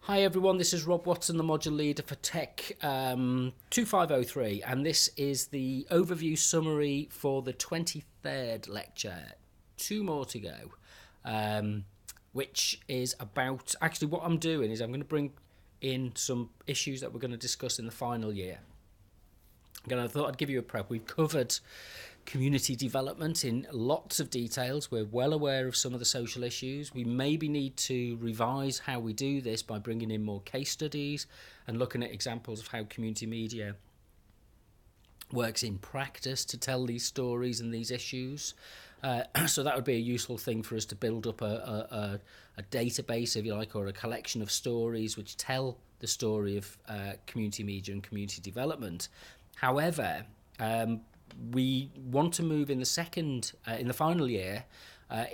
Hi everyone, this is Rob Watson, the module leader for TECH2503, and this is the overview summary for the 23rd lecture. Two more to go, which is about, actually what I'm doing is I'm going to bring in some issues that we're going to discuss in the final year. Again, I thought I'd give you a prep. We've covered community development in lots of details. We're well aware of some of the social issues. We maybe need to revise how we do this by bringing in more case studies and looking at examples of how community media works in practice to tell these stories and these issues. So that would be a useful thing for us to build up a database, if you like, or a collection of stories which tell the story of community media and community development. However, we want to move in the final year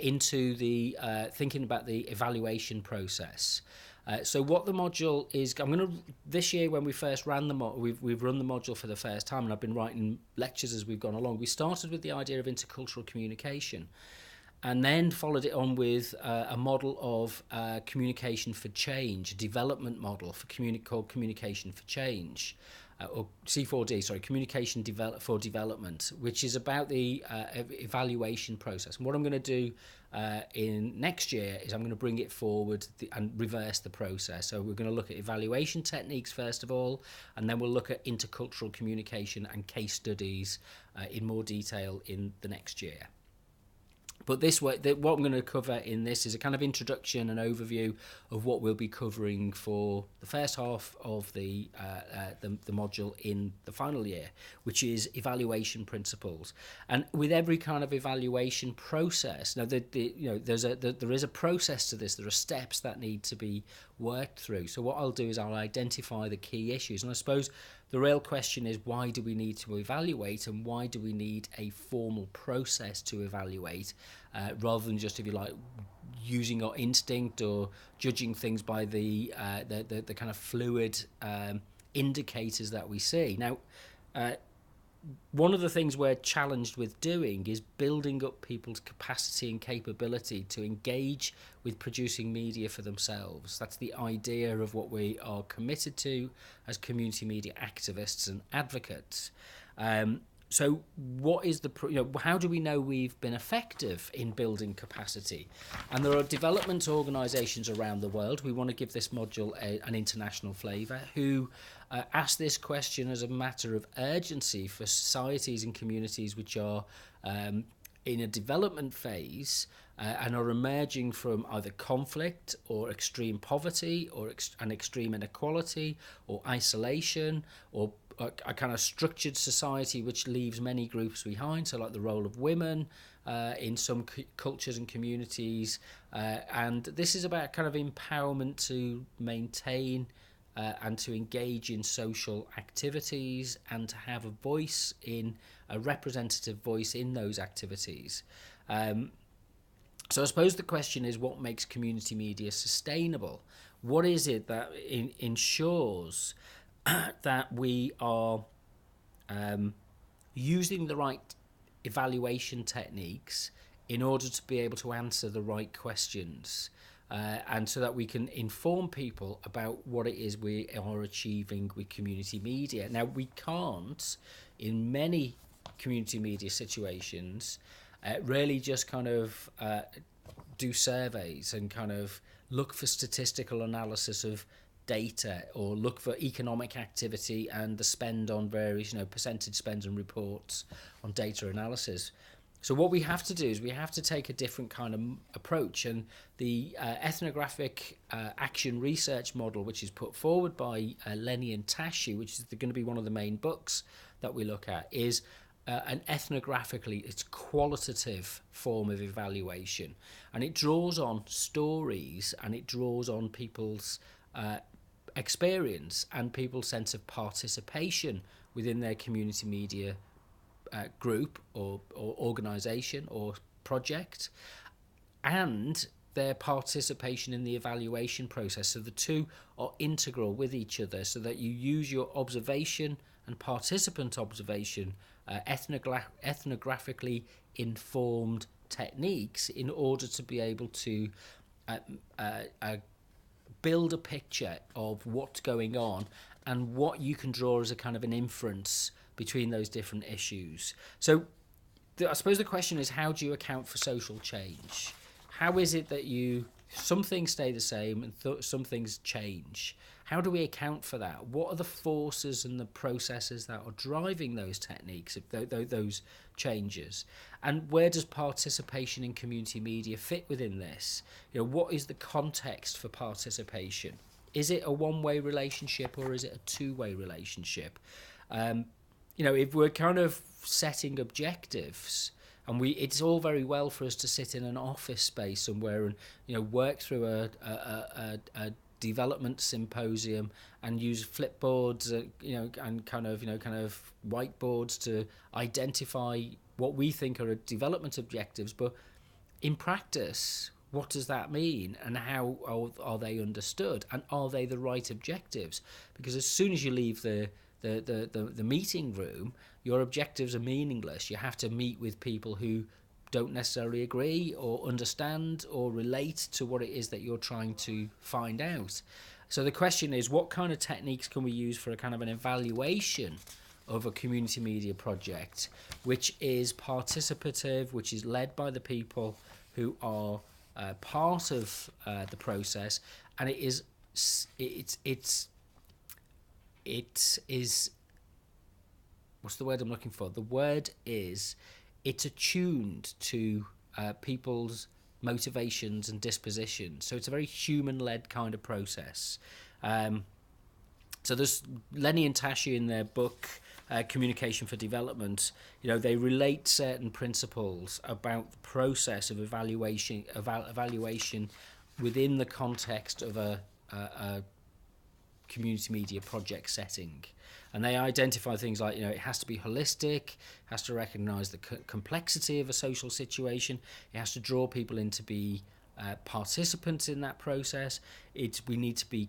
into the thinking about the evaluation process. So what the module is, this year when we first ran we've run the module for the first time, and I've been writing lectures as we've gone along. We started with the idea of intercultural communication, and then followed it on with a model of communication for change, a development model for called communication for change. Or C4D, sorry, communication for development, which is about the evaluation process. And what I'm going to do in next year is I'm going to bring it forward and reverse the process. So we're going to look at evaluation techniques first of all, and then we'll look at intercultural communication and case studies in more detail in the next year. But what I'm going to cover in this is a kind of introduction and overview of what we'll be covering for the first half of the module in the final year, which is evaluation principles. And with every kind of evaluation process, now there is a process to this. There are steps that need to be worked through. So what I'll do is I'll identify the key issues, and I suppose the real question is, why do we need to evaluate, and why do we need a formal process to evaluate, rather than just, if you like, using our instinct or judging things by the kind of fluid indicators that we see. Now, one of the things we're challenged with doing is building up people's capacity and capability to engage with producing media for themselves. That's the idea of what we are committed to as community media activists and advocates. So what is how do we know we've been effective in building capacity? And there are development organisations around the world, we want to give this module an international flavour, who ask this question as a matter of urgency for societies and communities which are in a development phase and are emerging from either conflict or extreme poverty or an extreme inequality or isolation, or a kind of structured society which leaves many groups behind, so like the role of women in some cultures and communities, and this is about kind of empowerment to maintain and to engage in social activities and to have a representative voice in those activities. So I suppose the question is, what makes community media sustainable? What is it that ensures that we are using the right evaluation techniques in order to be able to answer the right questions, and so that we can inform people about what it is we are achieving with community media. Now, we can't, in many community media situations, really just kind of do surveys and kind of look for statistical analysis of data, or look for economic activity and the spend on various percentage spends and reports on data analysis. So what we have to do is we have to take a different kind of approach, and the ethnographic action research model, which is put forward by Lenny and Tashi, which is going to be one of the main books that we look at, is an it's qualitative form of evaluation, and it draws on stories, and it draws on people's experience and people's sense of participation within their community media group or organisation or project, and their participation in the evaluation process. So the two are integral with each other, so that you use your observation and participant observation, ethnographically informed techniques, in order to be able to build a picture of what's going on and what you can draw as a kind of an inference between those different issues. So I suppose the question is, how do you account for social change? How is it that some things stay the same and some things change? How do we account for that? What are the forces and the processes that are driving those techniques, those changes? And where does participation in community media fit within this? What is the context for participation? Is it a one-way relationship or is it a two-way relationship? If we're kind of setting objectives, and it's all very well for us to sit in an office space somewhere and work through a development symposium and use flipboards, and kind of whiteboards to identify what we think are development objectives. But in practice, what does that mean, and how are they understood, and are they the right objectives? Because as soon as you leave the meeting room, your objectives are meaningless. You have to meet with people who don't necessarily agree or understand or relate to what it is that you're trying to find out. So the question is, what kind of techniques can we use for a kind of an evaluation of a community media project, which is participative, which is led by the people who are part of the process, and it is what's the word I'm looking for? The word is, it's attuned to people's motivations and dispositions. So it's a very human-led kind of process. So there's Lenny and Tashi in their book, Communication for Development, they relate certain principles about the process of evaluation within the context of a community media project setting. And they identify things like, it has to be holistic, has to recognise the complexity of a social situation, it has to draw people in to be participants in that process. We need to be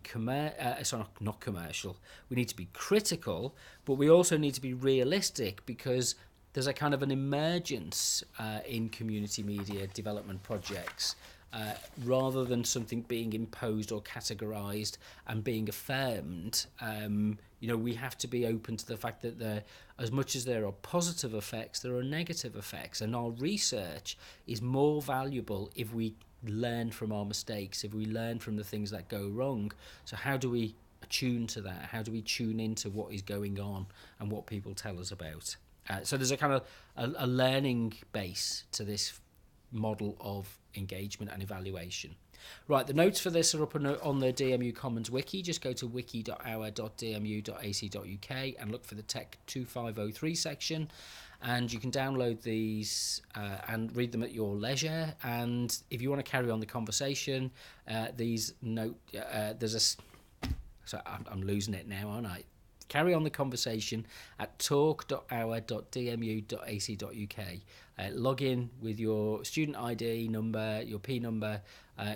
not commercial. We need to be critical, but we also need to be realistic, because there's a kind of an emergence in community media development projects. Rather than something being imposed or categorised and being affirmed, we have to be open to the fact that as much as there are positive effects, there are negative effects, and our research is more valuable if we learn from our mistakes, if we learn from the things that go wrong. So how do we attune to that? How do we tune into what is going on and what people tell us about? So there's a kind of a learning base to this model of engagement and evaluation. Right, the notes for this are up on the DMU Commons wiki. Just go to wiki.our.dmu.ac.uk and look for the TECH2503 section, and you can download these and read them at your leisure. And if you want to carry on the conversation, there's I'm losing it now, aren't I? Carry on the conversation at talk.our.dmu.ac.uk. Log in with your student ID number, your P number,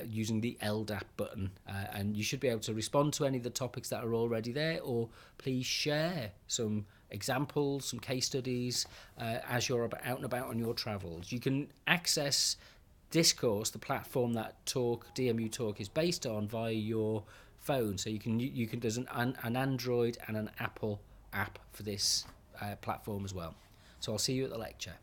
using the LDAP button, and you should be able to respond to any of the topics that are already there, or please share some examples, some case studies, as you're out and about on your travels. You can access Discourse, the platform that DMU Talk is based on, via your phone. So you can there's an Android and an Apple app for this platform as well. So I'll see you at the lecture.